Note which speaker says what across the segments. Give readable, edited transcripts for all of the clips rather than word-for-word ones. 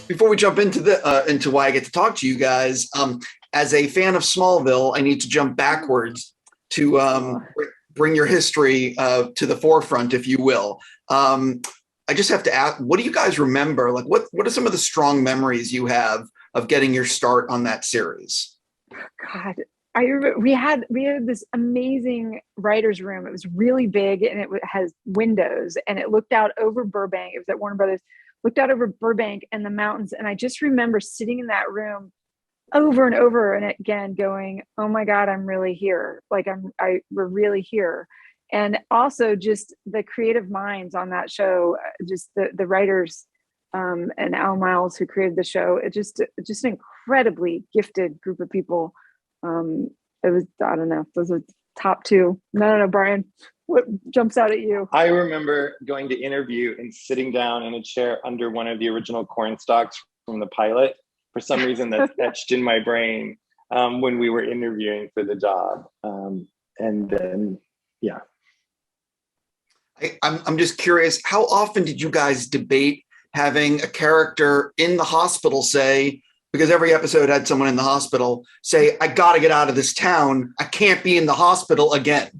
Speaker 1: Before we jump into why I get to talk to you guys, as a fan of Smallville, I need to jump backwards to bring your history to the forefront, if you will. I just have to ask, what do you guys remember? Like, what are some of the strong memories you have of getting your start on that series?
Speaker 2: God, I remember we had this amazing writer's room. It was really big and it has windows and it looked out over Burbank. It was at Warner Brothers, looked out over Burbank and the mountains. And I just remember sitting in that room over and over and again going, oh my God, I'm really here. Like we're really here. And also just the creative minds on that show, just the writers and Al Miles who created the show, it just an incredibly gifted group of people. It was, I don't know, those are top two. No, Brian, what jumps out at you?
Speaker 3: I remember going to interview and sitting down in a chair under one of the original corn stalks from the pilot. For some reason, that's etched in my brain when we were interviewing for the job. And then, yeah.
Speaker 1: I'm just curious, how often did you guys debate having a character in the hospital say, because every episode had someone in the hospital say, I got to get out of this town. I can't be in the hospital again.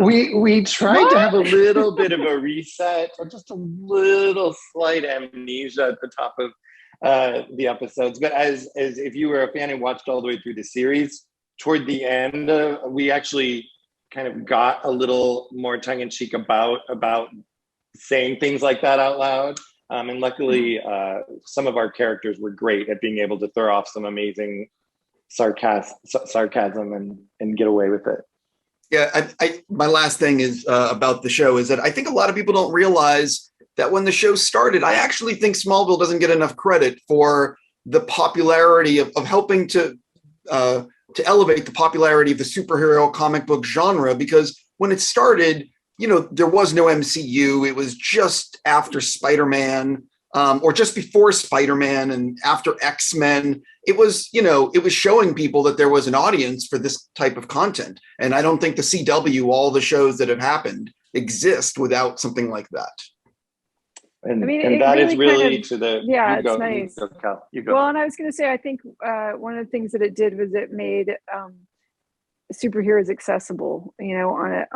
Speaker 3: We tried to have a little bit of a reset, or just a little slight amnesia at the top of the episodes. But as if you were a fan and watched all the way through the series, toward the end, we actually kind of got a little more tongue-in-cheek about saying things like that out loud. And luckily, some of our characters were great at being able to throw off some amazing sarcasm and get away with it.
Speaker 1: Yeah, my last thing is about the show is that I think a lot of people don't realize that when the show started, I actually think Smallville doesn't get enough credit for the popularity of helping to elevate the popularity of the superhero comic book genre, because when it started, there was no MCU. It was just after Spider-Man, or just before Spider-Man and after X-Men. It was showing people that there was an audience for this type of content. And I don't think the CW, all the shows that have happened, exist without something like that.
Speaker 3: And that really is really to the,
Speaker 2: yeah, it's nice.
Speaker 3: You go.
Speaker 2: Well, and I was going to say, I think one of the things that it did was it made superheroes accessible. On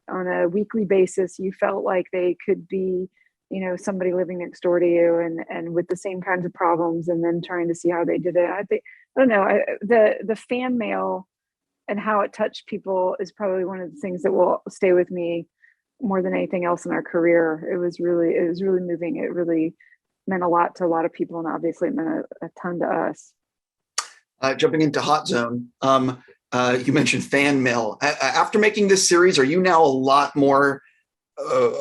Speaker 2: a weekly basis, you felt like they could be, somebody living next door to you and with the same kinds of problems, and then trying to see how they did it. I don't know. The fan mail and how it touched people is probably one of the things that will stay with me more than anything else in our career. It was really moving. It really meant a lot to a lot of people, and obviously it meant a ton to us.
Speaker 1: Jumping into Hot Zone, you mentioned fan mail. After making this series, are you now a lot more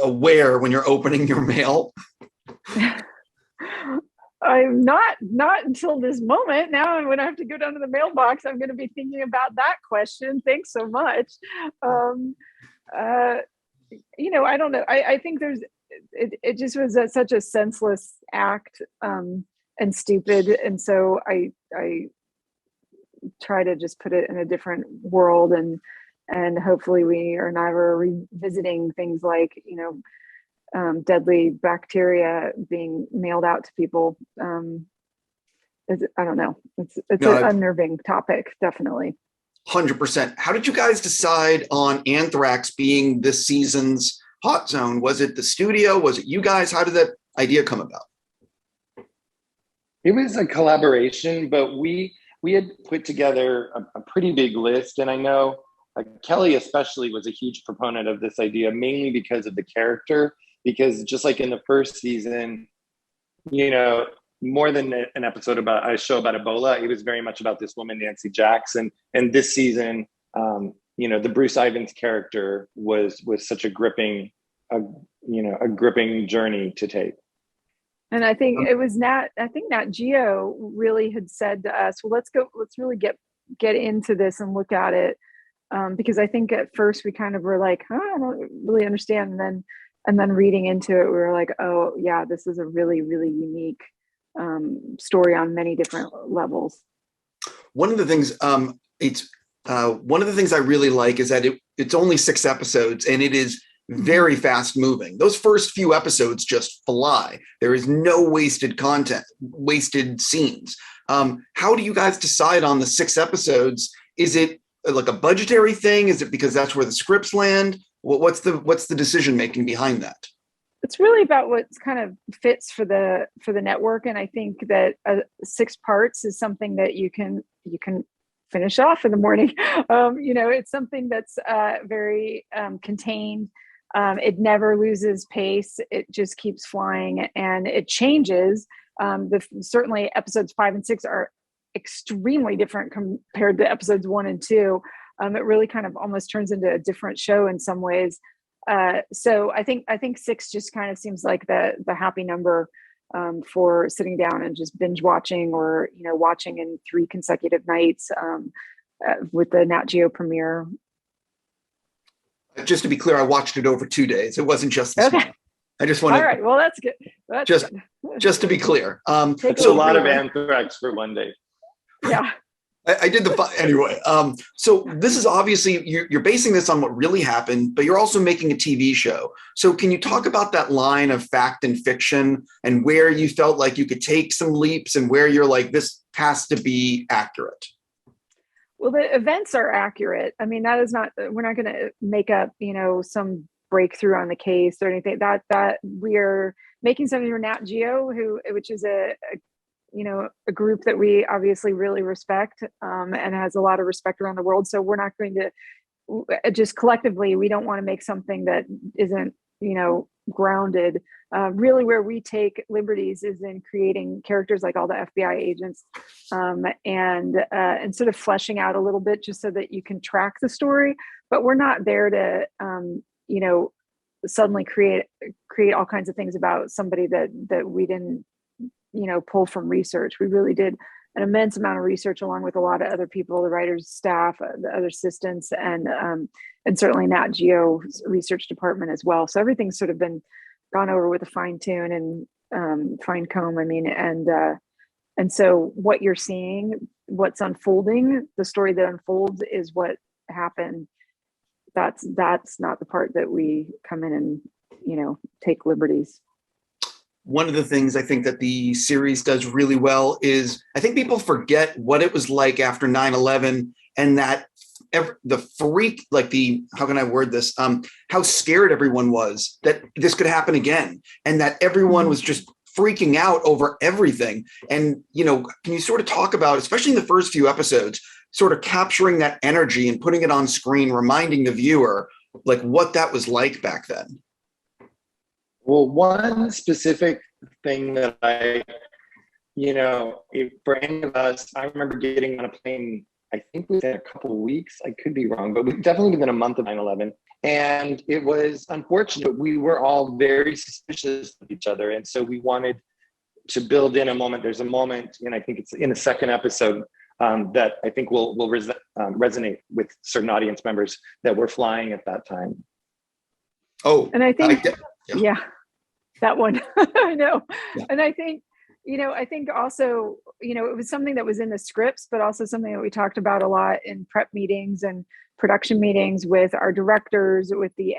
Speaker 1: aware when you're opening your mail?
Speaker 2: I'm not until this moment. Now when I have to go down to the mailbox, I'm going to be thinking about that question. Thanks so much. I don't know. I think it just was such a senseless act and stupid. And so I try to just put it in a different world, and hopefully we are never revisiting things like, deadly bacteria being mailed out to people. I don't know. It's an unnerving topic, definitely.
Speaker 1: 100%. How did you guys decide on Anthrax being this season's Hot Zone? Was it the studio? Was it you guys? How did that idea come about?
Speaker 3: It was a collaboration, but we had put together a pretty big list. And I know Kelly especially was a huge proponent of this idea, mainly because of the character, because just like in the first season, more than an episode about a show about Ebola, it was very much about this woman, Nancy Jackson. And this season, the Bruce Ivins character was such a gripping journey to take.
Speaker 2: And I think it was Nat Geo really had said to us, well, let's really get into this and look at it. Because I think at first we kind of were like, I don't really understand. And then reading into it, we were like, oh yeah, this is a really, really unique story on many different levels.
Speaker 1: One of the things, it's one of the things I really like is that it's only 6 episodes and it is very fast moving. Those first few episodes just fly. There is no wasted content, wasted scenes. How do you guys decide on the 6 episodes? Is it like a budgetary thing? Is it because that's where the scripts land? What's the decision making behind that?
Speaker 2: It's really about what kind of fits for the network, and I think that 6 parts is something that you can finish off in the morning. It's something that's very contained. It never loses pace. It just keeps flying, and it changes. Certainly, episodes 5 and 6 are extremely different compared to episodes 1 and 2. It really kind of almost turns into a different show in some ways. So I think 6 just kind of seems like the happy number for sitting down and just binge watching, or watching in 3 consecutive nights with the Nat Geo premiere.
Speaker 1: Just to be clear, I watched it over 2 days. It wasn't just this one. I just want to.
Speaker 2: All right. Well, that's good.
Speaker 1: Just to be clear.
Speaker 3: It's a lot of Anthrax for one day.
Speaker 2: Yeah.
Speaker 1: I did anyway. So this is obviously, you're basing this on what really happened, but you're also making a TV show. So can you talk about that line of fact and fiction, and where you felt like you could take some leaps and where you're like, this has to be accurate?
Speaker 2: Well, the events are accurate. I mean, we're not going to make up, some breakthrough on the case or anything. That we're making something for Nat Geo, which is a group that we obviously really respect, and has a lot of respect around the world. So we're not going to just collectively, we don't want to make something that isn't, grounded. Really where we take liberties is in creating characters like all the FBI agents, and sort of fleshing out a little bit just so that you can track the story, but we're not there to, suddenly create all kinds of things about somebody that we didn't, pull from research. We really did an immense amount of research along with a lot of other people, the writers, staff, the other assistants, and certainly Nat Geo's research department as well. So everything's sort of been gone over with a fine tune and fine comb. I mean, and so what you're seeing, what's unfolding, the story that unfolds is what happened. That's not the part that we come in and, take liberties.
Speaker 1: One of the things I think that the series does really well is I think people forget what it was like after 9/11, and that the freak, how can I word this? How scared everyone was that this could happen again, and that everyone was just freaking out over everything. And, can you sort of talk about, especially in the first few episodes, sort of capturing that energy and putting it on screen, reminding the viewer like what that was like back then?
Speaker 3: Well, one specific thing that for any of us, I remember getting on a plane, I think within a couple of weeks, I could be wrong, but definitely within a month of 9/11. And it was unfortunate. We were all very suspicious of each other. And so we wanted to build in a moment. There's a moment, and I think it's in the second episode, that I think will resonate with certain audience members that were flying at that time.
Speaker 1: Oh,
Speaker 2: and I think, yeah, that one, I know. Yeah. And I think, I think also, it was something that was in the scripts, but also something that we talked about a lot in prep meetings and production meetings with our directors, with the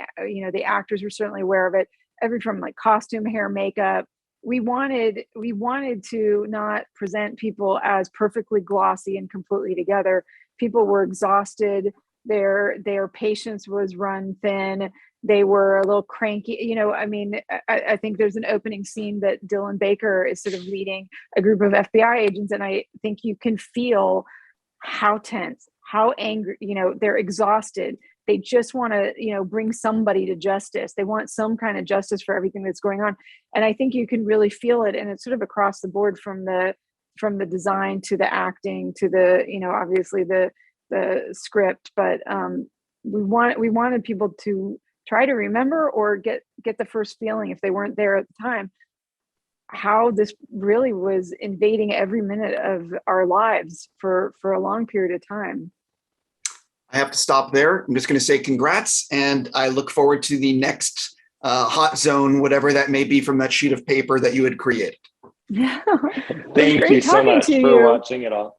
Speaker 2: actors were certainly aware of it. From like costume, hair, makeup. We wanted to not present people as perfectly glossy and completely together. People were exhausted. Their patience was run thin. They were a little cranky. I think there's an opening scene that Dylan Baker is sort of leading a group of FBI agents. And I think you can feel how tense, how angry, they're exhausted. They just want to, bring somebody to justice. They want some kind of justice for everything that's going on. And I think you can really feel it. And it's sort of across the board from the design to the acting to the, obviously the script. But we wanted people to try to remember or get the first feeling, if they weren't there at the time, how this really was invading every minute of our lives for a long period of time.
Speaker 1: I have to stop there. I'm just going to say congrats, and I look forward to the next hot zone, whatever that may be, from that sheet of paper that you had created.
Speaker 2: Yeah.
Speaker 3: Thank you so much for watching it all.